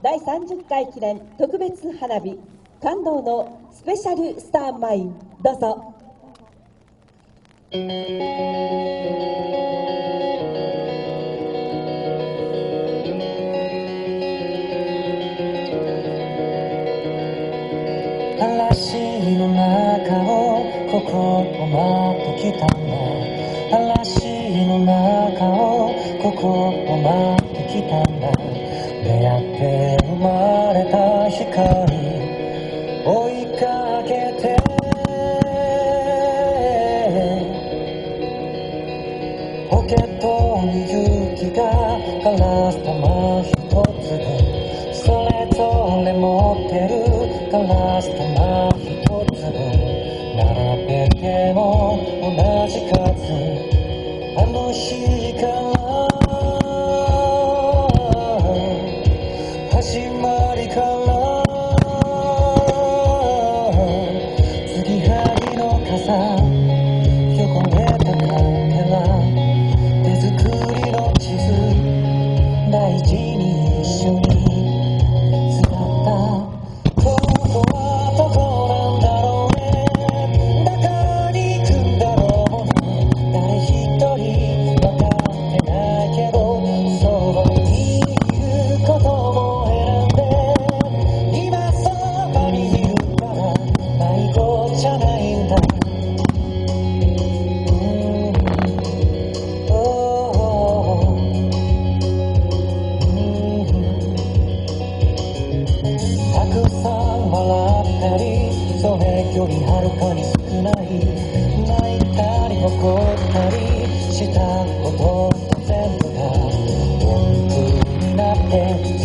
第30回記念特別花火感動のスペシャルスターマイン、どうぞ。嵐の中をここを待ってきたんだ。嵐の中をここを待ってきたんだ。出会って生まれた光追いかけてポケットに勇気がガラス玉一つでそれぞれ持ってるガラス玉一つで並べても同じ数あの日から始まりから継ぎはぎの傘汚れたカメラ手作りの地図大事に一緒に使ったここはどこなんだろうねどこに行くんだろうね誰一人分かってないけどそばにいることも選んで今そばにいるから迷子じゃないんだたくさん笑ったりそれよりはるかに少ない泣いたり怒ったりしたこと全部が音符になって